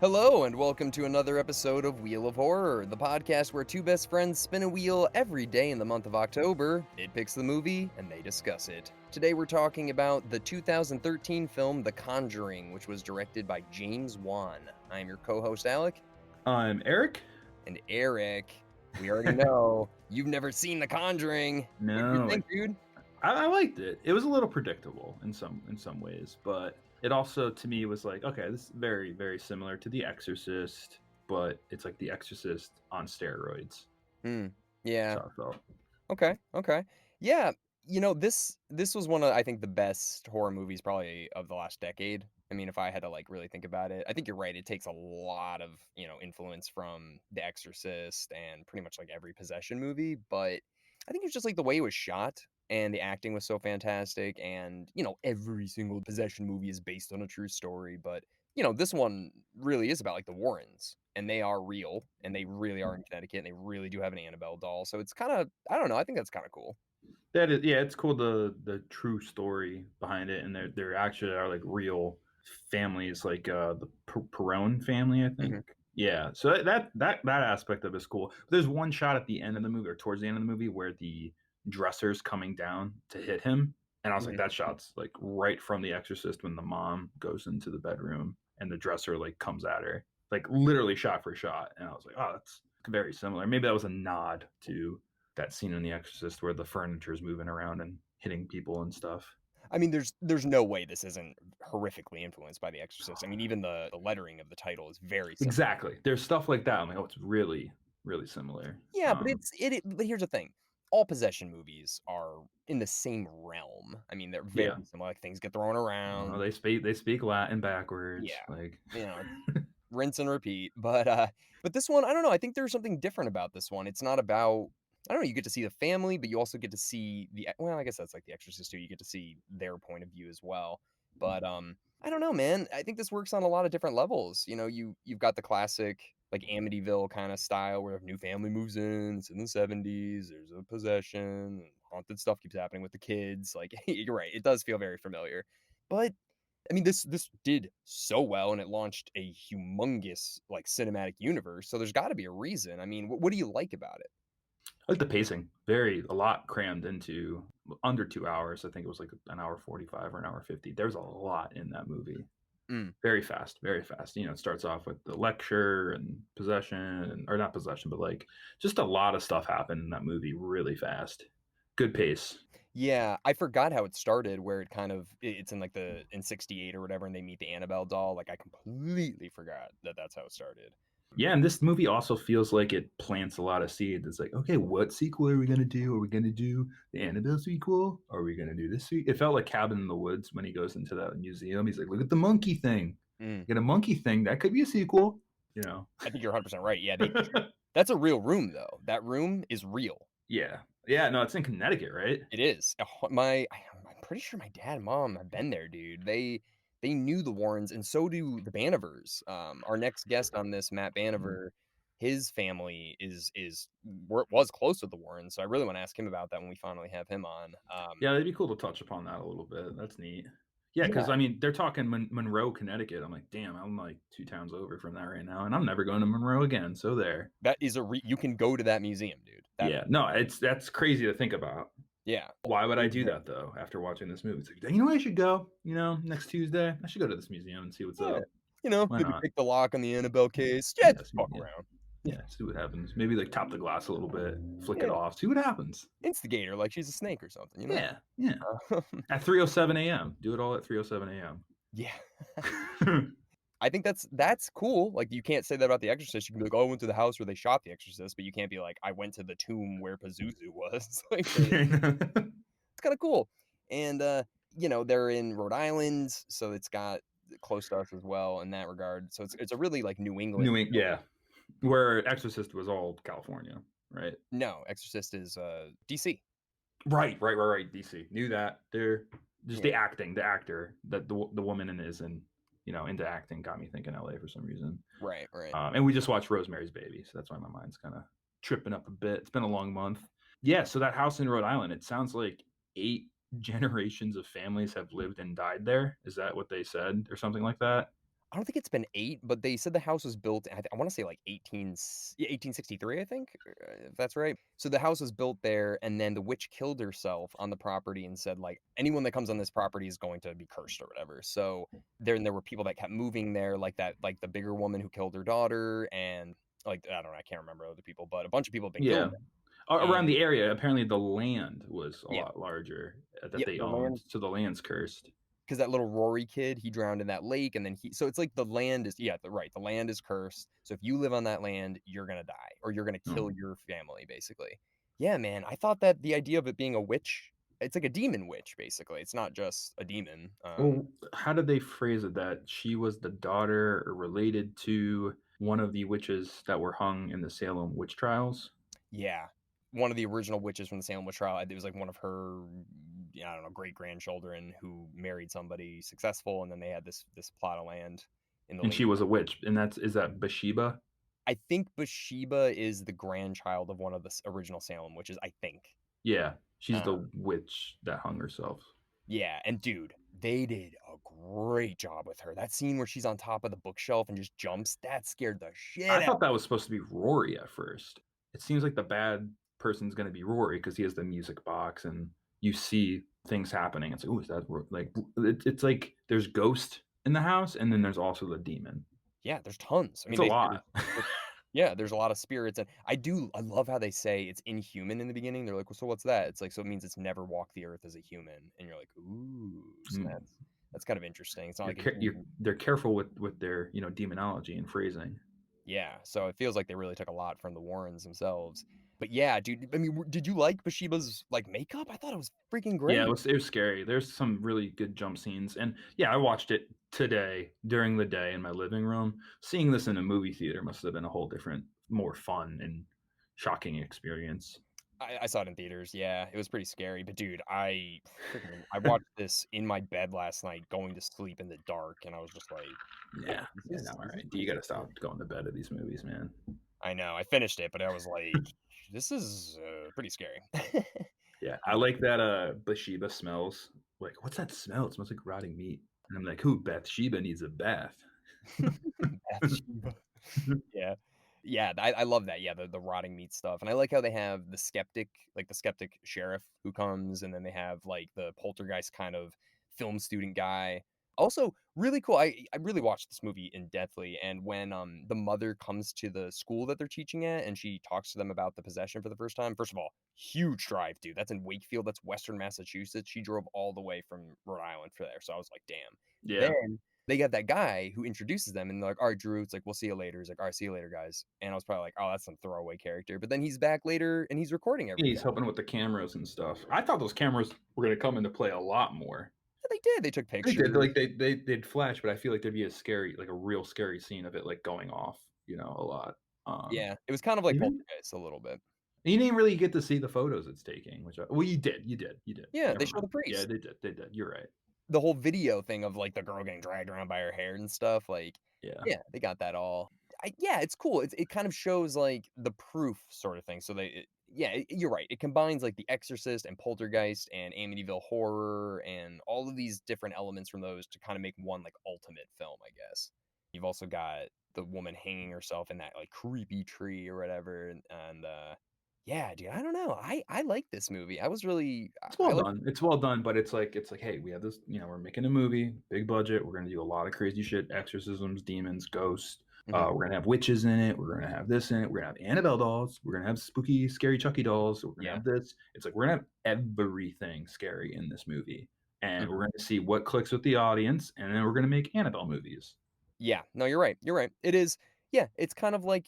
Hello, and welcome to another episode of Wheel of Horror, the podcast where two best friends spin a wheel every day in the month of October. It picks the movie, and they discuss it. Today we're talking about the 2013 film The Conjuring, which was directed by James Wan. I'm your co-host, Alec. I'm Eric. And Eric, we already know, you've never seen The Conjuring. What do you think, dude? I liked it. It was a little predictable in some ways, but it also to me was like, okay, this is very, very similar to The Exorcist, but it's like The Exorcist on steroids. Yeah. So I felt. Okay. Yeah, this was one of, I think, the best horror movies probably of the last decade. I mean, if I had to really think about it, I think you're right. It takes a lot of, influence from The Exorcist and pretty much like every possession movie, but I think it's just like the way it was shot and the acting was so fantastic, and every single possession movie is based on a true story, but this one really is about like the Warrens, and they are real, and they really are in Connecticut, and they really do have an Annabelle doll. So it's kind of, I don't know, I think that's kind of cool. That is, yeah, it's cool the true story behind it, and there actually are like real families, like the Perron family, I think. Yeah, so that aspect of it is cool. There's one shot at the end of the movie, or towards the end of the movie, where the dresser's coming down to hit him, and I was like, that shot's like right from The Exorcist when the mom goes into the bedroom and the dresser like comes at her, like literally shot for shot, and I was like, oh, that's very similar. Maybe that was a nod to that scene in The Exorcist where the furniture is moving around and hitting people and stuff. I mean, there's no way this isn't horrifically influenced by The Exorcist. I mean, even the lettering of the title is very similar. Exactly. There's stuff like that. I'm like, oh, it's really, really similar. Yeah, but but here's the thing. All possession movies are in the same realm. I mean, they're very similar. Like, things get thrown around. They speak Latin backwards. Yeah, like rinse and repeat. But this one, I don't know. I think there's something different about this one. It's not about, I don't know. You get to see the family, but you also get to see well, I guess that's like The Exorcist too. You get to see their point of view as well. But I don't know, man. I think this works on a lot of different levels. You've got the classic like Amityville kind of style where a new family moves in. It's in the 70s. There's a possession. And haunted stuff keeps happening with the kids. Like, you're right. It does feel very familiar. But I mean, this did so well, and it launched a humongous like cinematic universe. So there's got to be a reason. I mean, what do you like about it? I like the pacing. A lot crammed into under 2 hours. I think it was like an hour 45 or an hour 50. There's a lot in that movie. Very fast, very fast. It starts off with the lecture and possession, or not possession, but like just a lot of stuff happened in that movie really fast. Good pace. Yeah, I forgot how it started, where it's in like in 68 or whatever, and they meet the Annabelle doll. Like, I completely forgot that's how it started. Yeah, and this movie also feels like it plants a lot of seeds. It's like, okay, what sequel are we going to do? Are we going to do the Annabelle sequel? Are we going to do this sequel? It felt like Cabin in the Woods when he goes into that museum. He's like, look at the monkey thing. Get a monkey thing. That could be a sequel. I think you're 100% right. Yeah, that's a real room, though. That room is real. Yeah. No, it's in Connecticut, right? It is. I'm pretty sure my dad and mom have been there, dude. They knew the Warrens, and so do the Banivers. Our next guest on this, Matt Baniver, his family was close with the Warrens, so I really want to ask him about that when we finally have him on. Yeah, it'd be cool to touch upon that a little bit. That's neat. Yeah, because I mean, they're talking Monroe, Connecticut. I'm like, damn, I'm like 2 towns over from that right now, and I'm never going to Monroe again. So there. That is you can go to that museum, dude. That's crazy to think about. Yeah. Why would I do that though? After watching this movie, it's like, I should go. Next Tuesday, I should go to this museum and see what's up. Maybe pick the lock on the Annabelle case. Yeah, just walk around. Yeah, see what happens. Maybe like top the glass a little bit, flick it off, see what happens. Instigate her like she's a snake or something. Yeah. At 3:07 a.m. Do it all at 3:07 a.m. Yeah. I think that's cool. Like, you can't say that about The Exorcist. You can be like, oh, I went to the house where they shot The Exorcist, but you can't be like, I went to the tomb where Pazuzu was. Like, it's kind of cool. And they're in Rhode Island, so it's got close to us as well in that regard. So it's a really like New England. Yeah. Where Exorcist was all California, right? No, Exorcist is DC. Right. DC. Knew that. They're just the actor that the woman is in. Into acting got me thinking LA for some reason. Right. And we just watched Rosemary's Baby, so that's why my mind's kind of tripping up a bit. It's been a long month. Yeah, so that house in Rhode Island, it sounds like 8 generations of families have lived and died there. Is that what they said, or something like that? I don't think it's been 8, but they said the house was built, I wanna say, like, 1863, I think, if that's right. So the house was built there, and then the witch killed herself on the property and said, like, "Anyone that comes on this property is going to be cursed," or whatever. So, there were people that kept moving there, like the bigger woman who killed her daughter, and, like, I don't know, I can't remember other people, but a bunch of people have been killed Yeah. Around and the area, apparently the land was a yeah. lot larger, that Yep, they the owned, land so the land's cursed. 'cause that little Rory kid, he drowned in that lake, and then so it's like the land is yeah, right, the land is cursed, so if you live on that land, you're gonna die, or you're gonna kill Mm. your family, basically. Yeah, man, I thought that the idea of it being a witch it's like a demon witch, basically, it's not just a demon, Well, how did they phrase it that she was the daughter or related to one of the witches that were hung in the Salem witch trials? yeah. One of the original witches from the Salem witch trial, it was like one of her, yeah, I don't know, great-grandchildren who married somebody successful, and then they had this plot of land in the And lake. she was a witch, and is that Bathsheba? I think Bathsheba is the grandchild of one of the original Salem witches, I think. Yeah, she's Uh, the witch that hung herself. yeah, and dude, they did a great job with her. That scene where she's on top of the bookshelf and just jumps, that scared the shit I out of thought that was supposed to be Rory at first. It seems like the bad person's gonna be Rory because he has the music box and you see things happening. It's like, "Ooh, is that like it's like there's ghost in the house and then there's also the demon. yeah, there's tons. I It's mean, a they say lot. there's yeah, there's a lot of spirits, and I love how they say it's inhuman in the beginning. They're like, "Well, so what's that?" It's like, "So it means it's never walked the earth as a human," and you're like, "Ooh, so Mm. that's kind of interesting." It's not like a You're demon. they're careful with their, demonology and phrasing. Yeah, so it feels like they really took a lot from the Warrens themselves. But yeah, dude, I mean, did you like Bathsheba's, like, makeup? I thought it was freaking Yeah, great. it was scary. There's some really good jump scenes, and yeah, I watched it today during the day in my living room. Seeing this in a movie theater must have been a whole different, more fun and shocking experience. I saw it in theaters, yeah, it was pretty scary, but dude, I watched this in my bed last night going to sleep in the dark, and I was just like, "Yeah, Yeah, yeah, no, all this is right. You pretty got to scary." stop going to bed of these movies, man. I know, I finished it, but I was like, "This is, pretty scary." Yeah, I Uh, like that. Bathsheba smells like what's that smell? It smells like rotting meat, and I'm like, who? Bathsheba needs a bath. Bathsheba. Yeah. Yeah, I love that, yeah, the rotting meat stuff, and I like how they have the skeptic sheriff who comes, and then they have, like, the poltergeist kind of film student guy. Also, really cool, I really watched this movie in-depthly, and when, the mother comes to the school that they're teaching at, and she talks to them about the possession for the first time, first of all, huge drive, dude, that's in Wakefield, that's Western Massachusetts, she drove all the way from Rhode Island for there, so I was like, "Damn." Yeah, Then they got that guy who introduces them, and they're like, "Alright, Drew," it's like, "We'll see you later." He's like, "Alright, see you later, guys." And I was probably like, "Oh, that's some throwaway character," but then he's back later, and he's recording yeah, he's everything. helping with the cameras and stuff. I thought those cameras were gonna come into play a lot more. Yeah, they did, they took They did, pictures. like, they'd flash, but I feel like there'd be a scary like, a real scary scene of it, like, going off, a lot. Yeah, it was kind of like Even Poltergeist a little bit. you didn't really get to see the photos it's taking, which I well, you did. Yeah, they Never show the mind. Yeah, priest. they did, you're right. The whole video thing of, like, the girl getting dragged around by her hair and stuff, like, Yeah. yeah, they got that all. Yeah, it's cool. It kind of shows, like, the proof sort of thing, so yeah, you're right. It combines, like, The Exorcist and Poltergeist and Amityville Horror and all of these different elements from those to kinda make one, like, ultimate film, I guess. You've also got the woman hanging herself in that, like, creepy tree or whatever, yeah, dude, I don't know. I like this movie. I was really It's I well like done. It's well done, but it's like, "Hey, we have this, we're making a movie, big budget, we're gonna do a lot of crazy shit, exorcisms, demons, ghosts, mhm, we're gonna have witches in it, we're gonna have this in it, we're gonna have Annabelle dolls, we're gonna have spooky, scary Chucky dolls, we're gonna yeah, have this." It's like, we're gonna have everything scary in this movie, and mhm. we're gonna see what clicks with the audience, and then we're gonna make Annabelle movies. Yeah, no, you're right. It is yeah, it's kind of like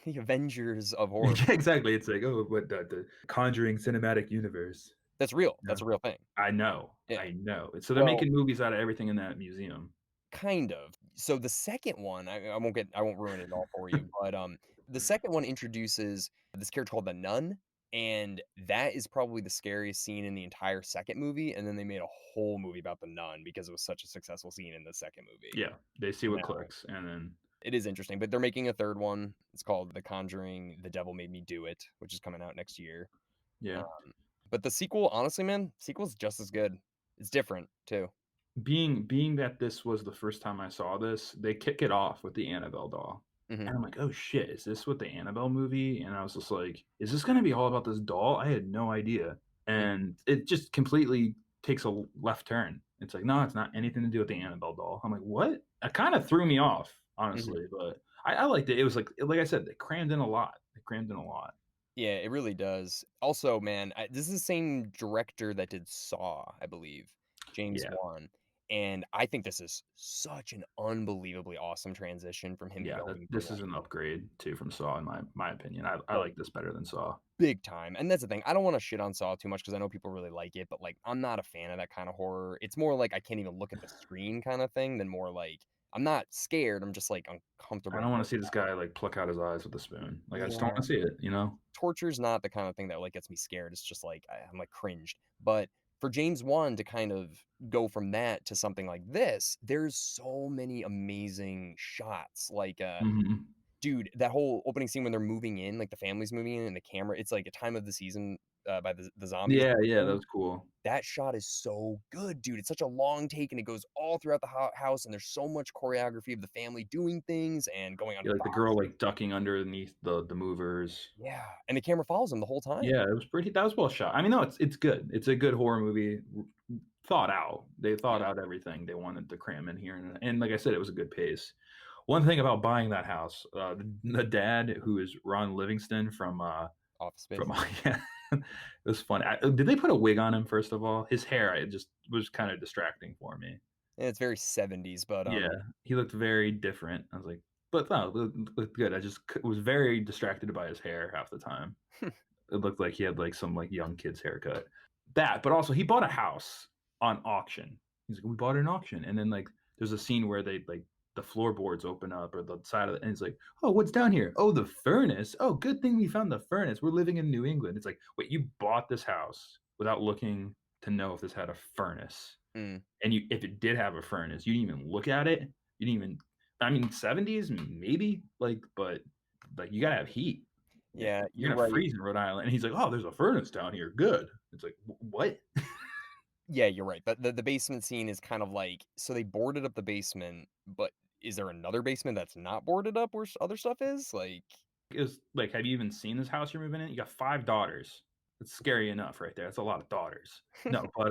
the Avengers of horror. Yeah, exactly, it's like, "Oh, what the Conjuring cinematic universe." That's real. Yeah. That's a real thing. Yeah. I know. So they're Well, making movies out of everything in that museum. kind of. So the second one, I won't ruin it all for you, but, the second one introduces this character called the Nun, and that is probably the scariest scene in the entire second movie, and then they made a whole movie about the Nun because it was such a successful scene in the second movie. Yeah, they see what clicks, and then It is interesting, but they're making a third one. It's called The Conjuring: The Devil Made Me Do It, which is coming out next year. yeah. But the sequel, honestly, man, sequel's just as good. It's different too. being that this was the first time I saw this, they kick it off with the Annabelle doll. Mhm, And I'm like, "Oh shit, is this what the Annabelle movie?" And I was just like, "Is this gonna be all about this doll?" I had no idea. mhm, And it just completely takes a left turn. It's like, "No, it's not anything to do with the Annabelle doll." I'm like, "What?" It kinda threw me off, mhm. honestly, but I liked it. It was like I said, they crammed in a lot. They crammed in a lot. Yeah, it really does. Also, man, this is the same director that did Saw, I believe, James Yeah. Wan, and I think this is such an unbelievably awesome transition from him Yeah, going from, this is an upgrade too from Saw in my opinion. I oh, like this better than Saw. big time, and that's the thing, I don't wanna shit on Saw too much because I know people really like it, but, like, I'm not a fan of that kinda horror. It's more like I can't even look at the screen kinda thing than more like I'm not scared, I'm just, like, I uncomfortable and don't wanna grossed see this out. guy, like, pluck out his eyes with a spoon. Like, I just don't Yeah. wanna see it, you know? Torture's not the kind of thing that, like, gets me scared, it's just, like, I'm, like, cringed, but for James Wan to kind of go from that to something like this, there's so many amazing shots, like, Mhm. dude, that whole opening scene when they're moving in, like, the family's moving in and the camera it's like a time of the season, by the zombies Yeah, yeah, that film. was cool. That shot is so good, dude, it's such a long take, and it goes all throughout the house, and there's so much choreography of the family doing things and going Yeah, under like, the girl, boxes. like, ducking underneath the movers. Yeah, and the camera follows them the whole time. Yeah, it was pretty that was well shot. I mean, no, it's good. It's a good horror movie, thought out. They thought Yeah, out everything they wanted to cram in here, and like I said, it was a good pace. One thing about buying that house, the dad who is Ron Livingston Office from Space. yeah, it was funny. Did they put a wig on him, first of all? His hair, I just was kinda distracting for me. And it's very 70s, but, Yeah, he looked very different. I was like, but no, looked good. I just was very distracted by his hair half the time. It looked like he had, like, some, like, young kid's haircut. That, but also he bought a house on auction. He's like, "We bought it in auction," and then, like, there's a scene where they, like, the floorboards open up or the side of it, and he's like, "Oh, what's down here? Oh, the furnace. Oh, good thing we found the furnace. We're living in New England." It's like, "Wait, you bought this house without looking to know if this had a furnace?" mm, And you if it did have a furnace, you didn't even look at it. You didn't even I mean, 70s, maybe, like, but, like, you gotta have heat. Yeah, yeah, you're you're gonna right. freeze in Rhode Island. And he's like, "Oh, there's a furnace down here. Good." It's like, What?" Yeah, you're right. The basement scene is kind of like so they boarded up the basement, but is there another basement that's not boarded up where other stuff is? Like Is like, have you even seen this house you're moving in? You got 5 daughters. That's scary enough right there. That's a lot of daughters. No, but,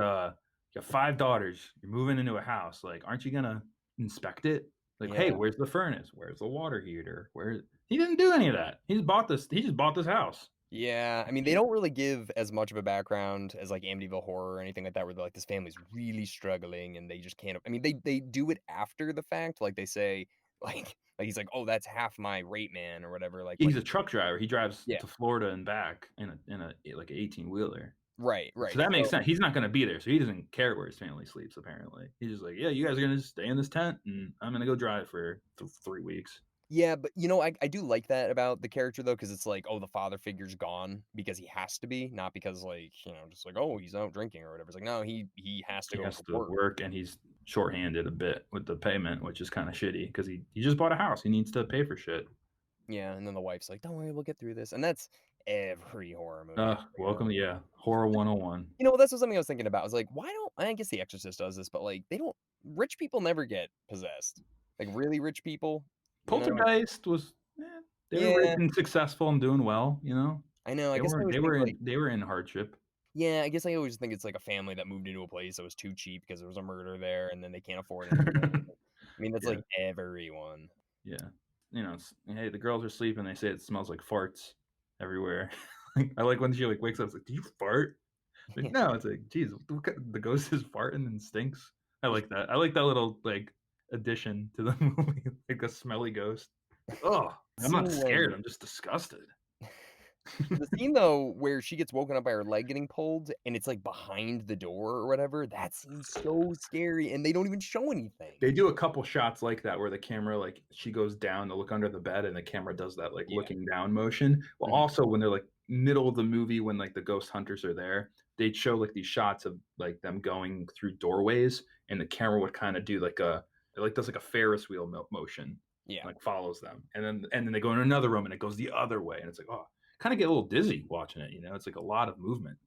you got 5 daughters. You're moving into a house. Like, aren't you gonna inspect it? Like, "Hey, Yeah. where's the furnace? Where's the water heater? Where" He didn't do any of that. He just bought this house. Yeah, I mean, they don't really give as much of a background as, like, Amityville Horror or anything like that, where they're like, "This family's really struggling, and they just can't" I mean, they do it after the fact, like, they say, like, he's like, "Oh, that's half my rate, man," or whatever, like, when He's a truck driver. He drives yeah. to Florida and back in a like, 18-wheeler. Right, So right, that makes so sense. He's not gonna be there, so he doesn't care where his family sleeps, apparently. He's just like, "Yeah, you guys are gonna just stay in this tent, and I'm gonna go drive for 3 weeks." yeah, but, I do like that about the character, though, because it's like, oh, the father figure's gone because he has to be, not because, like, just like, "Oh, he's out drinking," or whatever. It's like, no, he has to He go has to to work. work, and he's shorthanded a bit with the payment, which is kinda shitty because he just bought a house. He needs to pay for shit. Yeah, and then the wife's like, "Don't worry, we'll get through this," and that's every horror movie, Welcome, yeah, horror 101. That's something I was thinking about. I was like, why don't I guess The Exorcist does this, but, like, they don't rich people never get possessed. Like, really rich people, like Poltergeist was they were rich yeah, and successful and doing well, you know? I know, I They guess I weren't always they think, were like in they were in hardship. yeah, I guess I always think it's, like, a family that moved into a place that was too cheap because there was a murder there, and then they can't afford anything. I mean, that's, Yeah, like, everyone. yeah. "Hey, the girls are sleeping, they say it smells like farts everywhere." Like, I like when she, like, wakes up, it's like, "Do you fart?" Like, "No." It's like, "Geez, the ghost is farting and stinks." I like that. I like that little, like, addition to the movie, like a smelly ghost. Like, "Oh, I'm not Scene scared, when I'm just disgusted." the scene, though, where she gets woken up by her leg getting pulled, and it's, like, behind the door or whatever, that scene's so scary, and they don't even show anything. They do a couple shots like that where the camera, like, she goes down to look under the bed and the camera does that, like, Yeah. looking down motion. But Mhm. also when they're, like, middle of the movie when, like, the ghost hunters are there, they'd show, like, these shots of, like, them going through doorways, and the camera would kinda do, like, it, like, does, like, a Ferris wheel motion, Yeah. like, follows them. And then they go in another room, and it goes the other way, and it's like, oh, kinda get a little dizzy watching it, you know? It's, like, a lot of movement.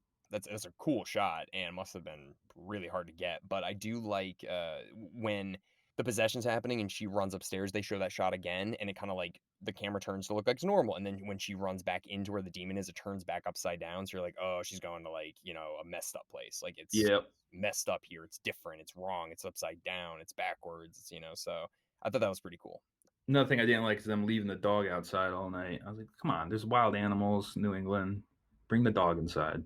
that's a cool shot and must have been really hard to get. But I do like when the possession's happening and she runs upstairs, they show that shot again, and it kind of like the camera turns to look like it's normal, and then when she runs back into where the demon is, it turns back upside down. So you're like, oh, she's going to like a messed up place. Like it's Yep. messed up here. It's different. It's wrong. It's upside down. It's backwards. So I thought that was pretty cool. Another thing I didn't like is them leaving the dog outside all night. I was like, come on, there's wild animals, New England. Bring the dog inside.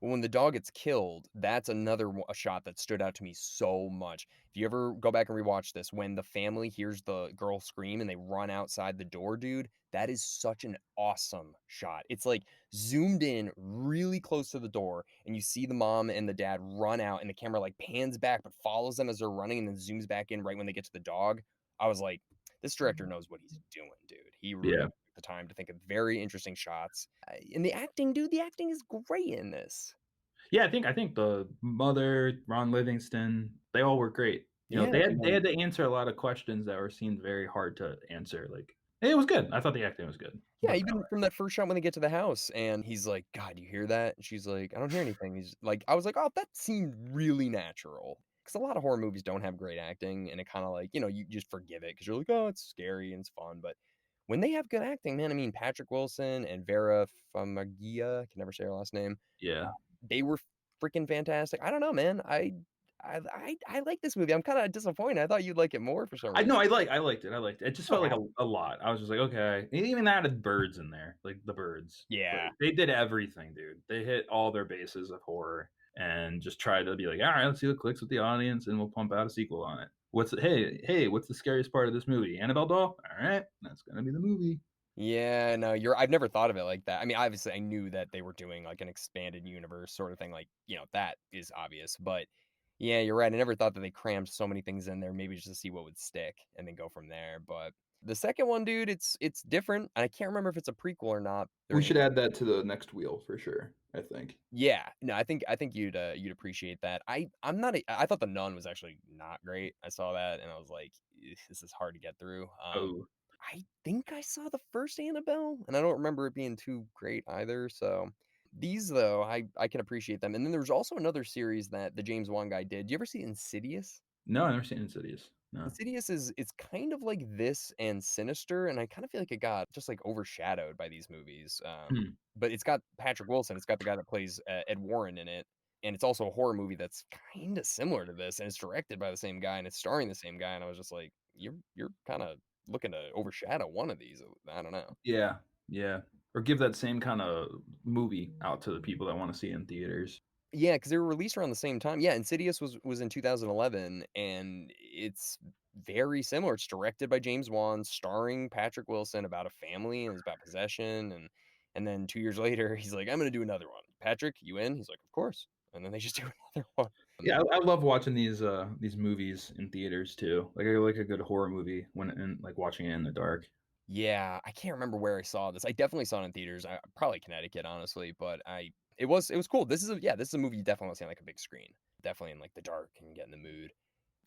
Well, when the dog gets killed, that's another a shot that stood out to me so much. If you ever go back and rewatch this, when the family hears the girl scream and they run outside the door, dude, that is such an awesome shot. It's like zoomed in really close to the door, and you see the mom and the dad run out, and the camera like pans back but follows them as they're running and then zooms back in right when they get to the dog. I was like, this director knows what he's doing, dude. He really Yeah. took the time to think of very interesting shots. And the acting, dude, the acting is great in this. Yeah, I think the mother, Ron Livingston, they all were great. Yeah, They had to answer a lot of questions that were seemed very hard to answer. Like it was good. I thought the acting was good. yeah, But even from that first shot when they get to the house and he's like, "God, you hear that?" And she's like, "I don't hear anything." He's like I was like, "Oh, that seemed really natural." Because a lot of horror movies don't have great acting, and it kinda like, you just forgive it because 'cause you're like, "Oh, it's scary and it's fun." But when they have good acting, man, I mean, Patrick Wilson and Vera Farmiga, I can never say her last name, yeah. they were freaking fantastic. I don't know, man. I like this movie. I'm kinda disappointed. I thought you'd like it more for some I reason. know I liked it. I liked it. It just Oh, felt like a lot. I was just like, okay. They even added birds in there, like the birds. Like yeah. they did everything, dude. They hit all their bases of horror and just tried to be like, all right, let's see what clicks with the audience and we'll pump out a sequel on it. What's the scariest part of this movie? Annabelle doll? All right, that's gonna be the movie. Yeah, no, I've never thought of it like that. I mean, obviously, I knew that they were doing, like, an expanded universe sort of thing, like, that is obvious, but, yeah, you're right, I never thought that they crammed so many things in there maybe just to see what would stick and then go from there, but the second one, dude, it's different, and I can't remember if it's a prequel or not. We There's should add that to the next wheel for sure, I think. Yeah, no, I think you'd appreciate that. I'm not I thought The Nun was actually not great. I saw that, and I was like, "Ugh, this is hard to get through." Oh, I think I saw the first Annabelle, and I don't remember it being too great either, so these, though, I can appreciate them, and then there's also another series that the James Wan guy did. Do you ever see Insidious? no, I've never seen Insidious. No. Insidious is it's kind of like this and Sinister, and I kind of feel like it got just, like, overshadowed by these movies, Hmm. but it's got Patrick Wilson, it's got the guy that plays, Ed Warren in it, and it's also a horror movie that's kinda similar to this, and it's directed by the same guy, and it's starring the same guy, and I was just like, "You're kinda looking to overshadow one of these." I don't know. Yeah, yeah. Or give that same kind of movie out to the people that want to see it in theaters. Yeah, because they were released around the same time. Yeah, Insidious was in 2011, and it's very similar. It's directed by James Wan, starring Patrick Wilson, about a family, and it's about possession, and then 2 years later, he's like, "I'm gonna do another one. Patrick, you in?" He's like, "Of course." And then they just do another one. Yeah, I love watching these movies in theaters too. Like I like a good horror movie when and like watching it in the dark. Yeah, I can't remember where I saw this. I definitely saw it in theaters. Probably Connecticut, honestly, but it was cool. This is a movie you definitely wanna see on, like, a big screen. Definitely in, like, the dark and get in the mood.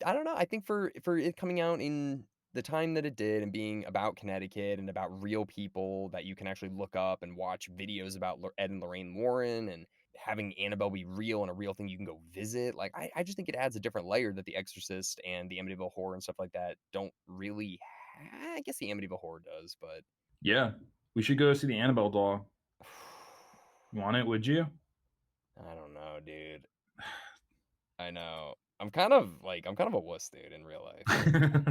I don't know. I think for it coming out in the time that it did and being about Connecticut and about real people that you can actually look up and watch videos about Ed and Lorraine Warren and having Annabelle be real and a real thing you can go visit. Like I just think it adds a different layer that The Exorcist and the Amityville Horror and stuff like that don't really. I guess the Amityville Horror does, but Yeah, we should go see the Annabelle doll. You want it? Would you? I don't know, dude. I know. I'm kind of a wuss, dude, in real life.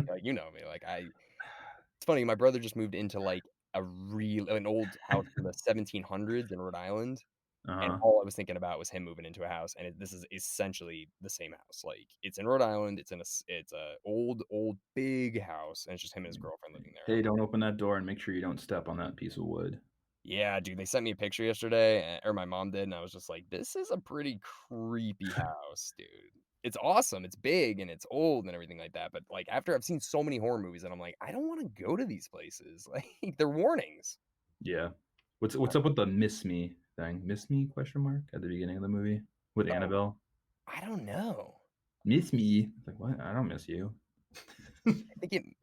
Like, you know me. It's funny, my brother just moved into, like, an old house from the 1700s in Rhode Island, and Uh-huh. all I was thinking about was him moving into a house, and this is essentially the same house. Like, it's in Rhode Island, it's a old, big house, and it's just him and his girlfriend living there. Hey, don't open that door and make sure you don't step on that piece of wood. Yeah, dude, they sent me a picture yesterday, or my mom did, and I was just like, "This is a pretty creepy house, dude." It's awesome, it's big, and it's old and everything like that, but, like, after I've seen so many horror movies and I'm like, "I don't wanna go to these places." Like, they're warnings. Yeah. What's up with the "miss me" thing? "Miss me?" question mark at the beginning of the movie with Oh, Annabelle. I don't know. "Miss me." It's like, "What? I don't miss you."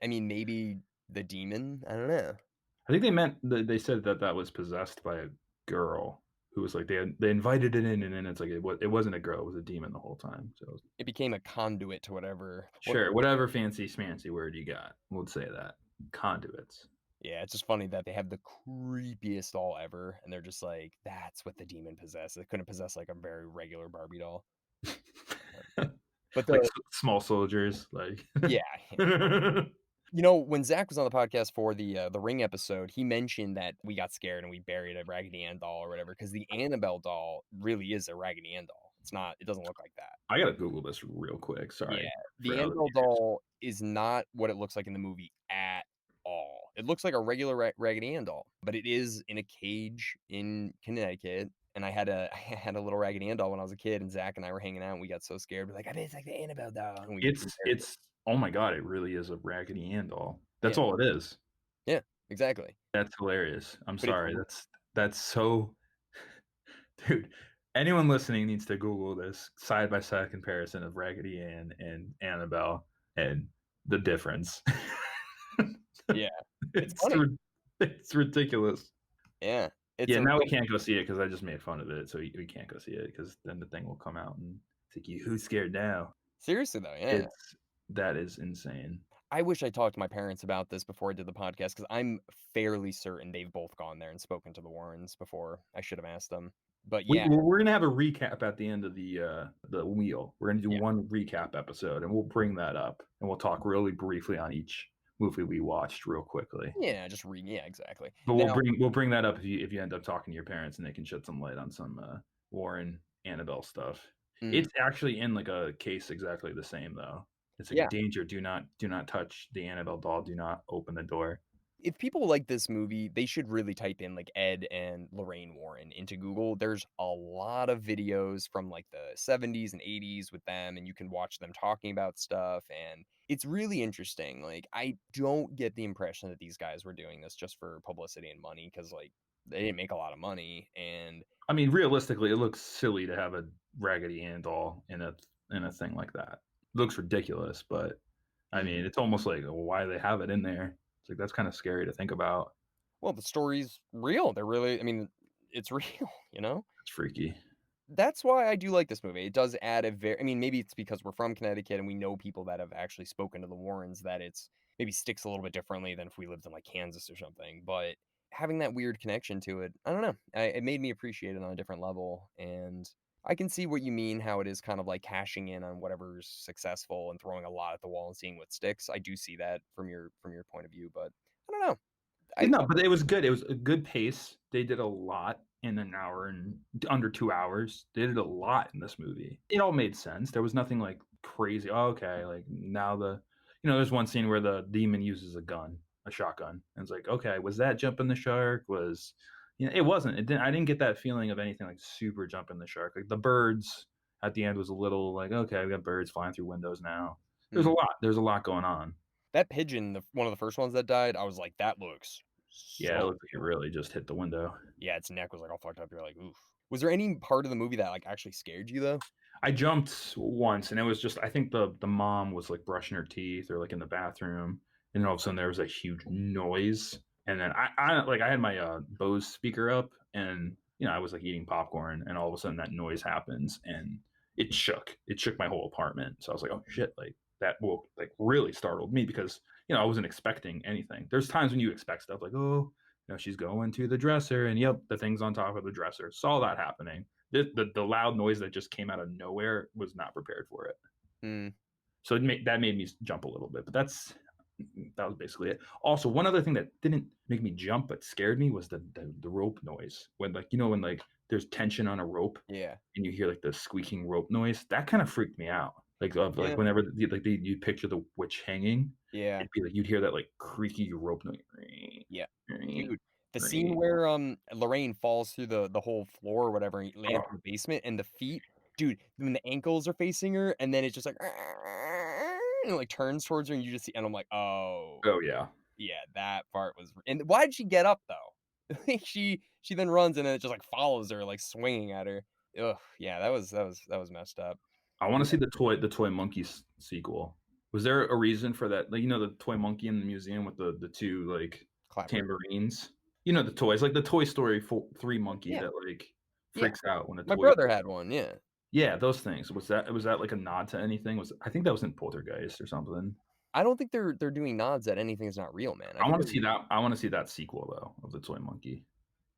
I mean, maybe the demon? I don't know. I think they meant they said that that was possessed by a girl. who was like they invited it in, and then it's like it wasn't a girl, it was a demon the whole time. So It became a conduit to whatever. sure, whatever fancy schmancy word you got, we'll say that conduits. Yeah, it's just funny that they have the creepiest doll ever, and they're just like, "That's what the demon possessed." It couldn't possess, like, a very regular Barbie doll. But Like the small soldiers, like yeah. When Zach was on the podcast for the Ring episode, he mentioned that we got scared and we buried a Raggedy Ann doll or whatever because the Annabelle doll really is a Raggedy Ann doll. It doesn't look like that. I gotta Google this real quick. Yeah, Sorry for the other Annabelle viewers. doll is not what it looks like in the movie at all. It looks like a regular Raggedy Ann doll, but it is in a cage in Connecticut. And I had a I had a little Raggedy Ann doll when I was a kid, and Zach and I were hanging out, and we got so scared. We're like, "I bet it's like the Annabelle doll," and we buried it. It's oh my god, it really is a Raggedy Ann doll. That's Yeah, all it is. yeah, exactly. That's hilarious. I'm But it's sorry. That's so dude. Anyone listening needs to Google this side by side comparison of Raggedy Ann and Annabelle and the difference. yeah, it's it's funny. it's ridiculous. Yeah, it's Yeah, a now we real can't go see it because I just made fun of it, so we can't go see it because then the thing will come out and it's like, you who's scared now? seriously though, yeah. It's that is insane. I wish I talked to my parents about this before I did the podcast because I'm fairly certain they've both gone there and spoken to the Warrens before. I should have asked them. But yeah, We're gonna have a recap at the end of the wheel. We're gonna do yeah, one recap episode, and we'll bring that up, and we'll talk really briefly on each movie we watched, real quickly. yeah, just read. Yeah, exactly. But Now, we'll bring that up if you end up talking to your parents, and they can shed some light on some Warren Annabelle stuff. mhm, It's actually in like a case exactly the same though. It's like yeah, danger. Do not touch the Annabelle doll. Do not open the door. if people like this movie, they should really type in like Ed and Lorraine Warren into Google. There's a lot of videos from like the 70s and 80s with them, and you can watch them talking about stuff. And it's really interesting. Like, I don't get the impression that these guys were doing this just for publicity and money because, like, they didn't make a lot of money. And I mean, realistically, it looks silly to have a Raggedy Ann doll in a thing like that. It looks ridiculous, but I mhm. mean, it's almost like, well, why they have it in there? It's like that's kind of scary to think about. Well, the story's real. They're really, I mean, it's real, you know? It's freaky. That's why I do like this movie. It does add a very I mean, maybe it's because we're from Connecticut and we know people that have actually spoken to the Warrens that it's maybe sticks a little bit differently than if we lived in, like, Kansas or something, but having that weird connection to it, I don't know, it made me appreciate it on a different level, and I can see what you mean, how it is kind of like cashing in on whatever's successful and throwing a lot at the wall and seeing what sticks. I do see that from your point of view, but I don't know. I No, but it was good. It was a good pace. They did a lot in an hour and under 2 hours. They did a lot in this movie. It all made sense. There was nothing like crazy. Oh, okay, like now there's one scene where the demon uses a gun, a shotgun, and it's like, okay, was that jumping the shark? It wasn't. It didn't. I didn't get that feeling of anything like super jumping the shark. Like the birds at the end was a little like, okay, we got birds flying through windows now. There's a mhm. lot. There's a lot going on. That pigeon, the one of the first ones that died, I was like, "That looks Yeah, it so looked like it cool." really just hit the window. Yeah, its neck was, like, all fucked up, you're like, "Oof." Was there any part of the movie that, like, actually scared you, though? I jumped once, and it was just I think the mom was like brushing her teeth or like in the bathroom, and then all of a sudden there was a huge noise, and then I had my Bose speaker up, and I was like eating popcorn, and all of a sudden that noise happens, and it shook. It shook my whole apartment. So I was like, oh shit, like that woke like really startled me because I wasn't expecting anything. There's times when you expect stuff like, oh, she's going to the dresser, and yep, the thing's on top of the dresser. Saw that happening. The loud noise that just came out of nowhere was not prepared for it. Mm, So that made me jump a little bit, but that was basically it. Also, one other thing that didn't make me jump but scared me was the rope noise. When when like there's tension on a rope yeah. and you hear like the squeaking rope noise, that kind of freaked me out. Like Yeah, whenever you picture the witch hanging, yeah, it'd be like you'd hear that like creaky rope noise. yeah. Dude, the scene where, Lorraine falls through the whole floor or whatever and lands Oh, in the basement and the feet dude, when the ankles are facing her and then it's just like and it, like, turns towards her and you just see and I'm like, "Oh." oh yeah. Yeah, that part was and why did she get up though? She then runs and then it just, like, follows her, like, swinging at her. Ugh, yeah, that was messed up. I want to see the toy monkey sequel. Was there a reason for that? Like the toy monkey in the museum with the two like Clapper. tambourines. The toys like the Toy Story 3 monkey Yeah, that like Yeah, freaks out when a my toy brother falls had off. one, yeah. Yeah, those things. Was that like a nod to anything? I think that was in Poltergeist or something. I don't think they're doing nods at anything that's not real, man. I I think wanna see that I wanna see that sequel though, of the toy monkey.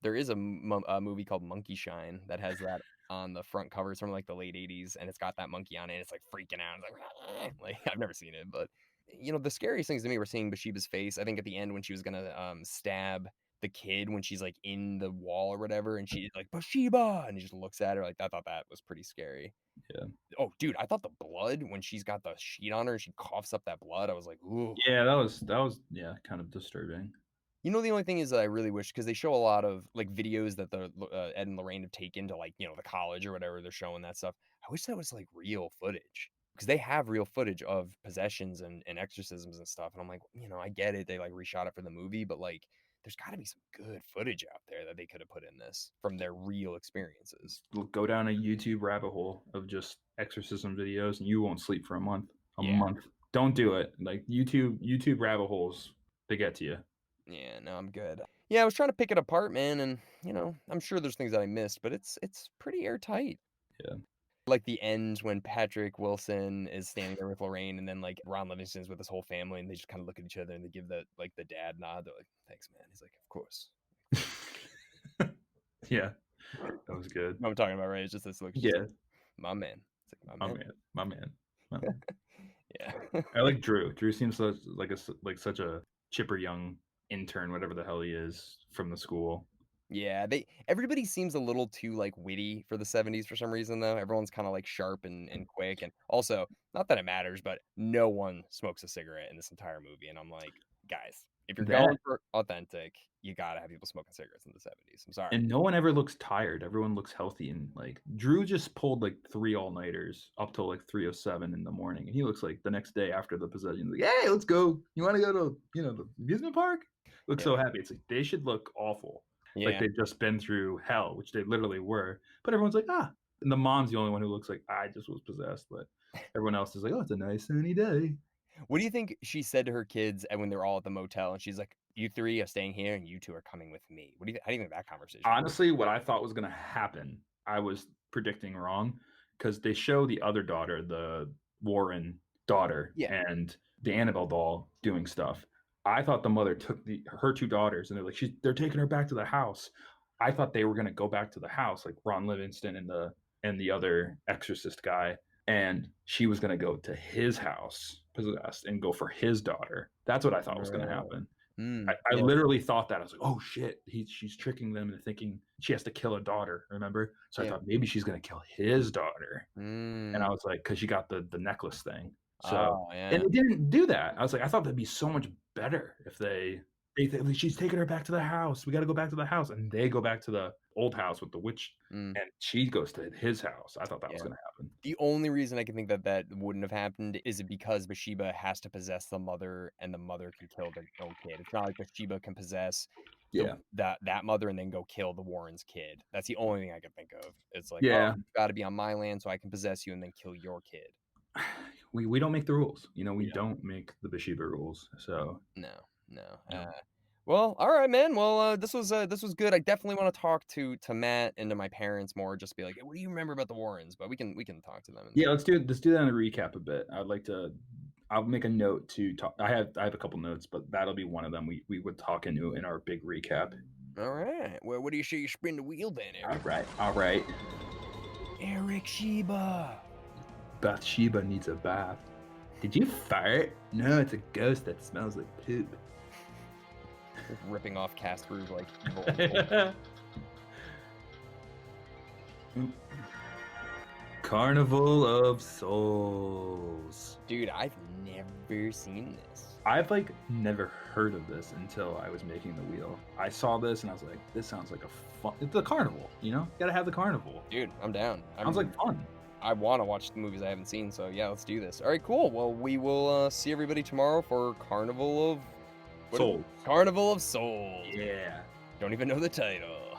there is a movie called Monkey Shine that has that on the front cover. It's from, like, the late '80s, and it's got that monkey on it, and it's, like, freaking out. It's like, I've never seen it, but, the scariest things to me were seeing Bathsheba's face. I think at the end when she was gonna, stab the kid when she's, like, in the wall or whatever, and she's like, "Bathsheba!" And he just looks at her, like, I thought that was pretty scary. Yeah. Oh, dude, I thought the blood when she's got the sheet on her and she coughs up that blood, I was like, "Ooh." Yeah, that was yeah, kind of disturbing. The only thing is that I really wish because they show a lot of, like, videos that Ed and Lorraine have taken to, like, the college or whatever, they're showing that stuff. I wish that was, like, real footage because they have real footage of possessions and exorcisms and stuff, and I'm like, I get it, they, like, reshot it for the movie, but, like, there's gotta be some good footage out there that they could have put in this from their real experiences. Go down a YouTube rabbit hole of just exorcism videos, and you won't sleep for a month. A Yeah. month. Don't do it. Like, YouTube rabbit holes, they get to you. Yeah, no, I'm good. Yeah, I was trying to pick it apart, man, and, I'm sure there's things that I missed, but it's pretty airtight. Yeah. Like the end when Patrick Wilson is standing there with Lorraine, and then, like, Ron Livingston's with his whole family, and they just kinda look at each other, and they give the dad nod. They're like, "Thanks, man." He's like, "Of course." Yeah, that was You good. know what I'm talking about, right? It's just this look, it's just Yeah, like, "My man." It's like, "My my man." man, my man, my man. Yeah. I like Drew. Drew seems like such a chipper young intern, whatever the hell he is, from the school. Yeah, everybody seems a little too, like, witty for the '70s for some reason, though. Everyone's kinda, like, sharp and quick, and also, not that it matters, but no one smokes a cigarette in this entire movie, and I'm like, "Guys, if you're That going for authentic, you gotta have people smoking cigarettes in the '70s. I'm sorry." And no one ever looks tired. Everyone looks healthy, and, like, Drew just pulled, like, 3 all-nighters up till, like, 3:07 in the morning, and he looks like the next day after the possession, like, "Hey, let's go. You wanna go to, the amusement park?" Looks Yeah. so happy. It's like, they should look awful, like Yeah. they've just been through hell, which they literally were, but everyone's like, "Ah." And the mom's the only one who looks like, "I just was possessed," but everyone else is like, "Oh, it's a nice sunny day." What do you think she said to her kids, and when they're all at the motel, and she's like, "You 3 are staying here, and you 2 are coming with me." How do you think that conversation went? Honestly, what I thought was gonna happen, I was predicting wrong because they show the other daughter, the Warren daughter, Yeah. and the Annabelle doll doing stuff. I thought the mother took her 2 daughters, and they're taking her back to the house. I thought they were gonna go back to the house, like Ron Livingston and the other exorcist guy, and she was gonna go to his house, possessed, and go for his daughter. That's what I thought was gonna happen. I Yeah. literally thought that. I was like, "Oh shit, she's tricking them into thinking she has to kill a daughter." Remember? So I Yeah. thought maybe she's gonna kill his daughter, and I Mm. was like, because she got the necklace thing. So, Oh, and yeah. they didn't do that. I was like, I thought that'd be so much better if like, she's taking her back to the house. We got to go back to the house, and they go back to the old house with the witch, Mm. and she goes to his house. I thought that was Yeah. gonna happen. The only reason I can think that that wouldn't have happened is because Bathsheba has to possess the mother, and the mother can kill their own kid. It's not like Bathsheba can possess Yeah, that mother and then go kill the Warren's kid. That's the only thing I can think of. It's like, "Oh, yeah. you gotta be on my land so I can possess you and then kill your kid." We don't make the rules. We Yeah. don't make the Bathsheba rules. So, No, no. you know. Well, all right, man. Well, this was good. I definitely want to talk to Matt and to my parents more. Just be like, "Hey, what do you remember about the Warrens?" But we can talk to them. Yeah, let's do that in a recap a bit. I'd like to. I'll make a note to talk. I have a couple notes, but that'll be one of them. We would talk into in our big recap. All right. Well, what do you say you spin the wheel then, All Eric? right, all right. Eric Sheba. Bathsheba needs a bath. Did you fart? No, it's a ghost that smells like poop. Just ripping off Casper's like evil. Carnival of Souls. Dude, I've never seen this. I've never heard of this until I was making the wheel. I saw this and I was like, this sounds like a fun. It's a carnival, Gotta have the carnival. Dude, I'm down. Sounds like fun. I want to watch the movies I haven't seen, so yeah, let's do this. All right, cool. Well, we will see everybody tomorrow for Carnival of Souls. Carnival of Souls. Yeah. Don't even know the title.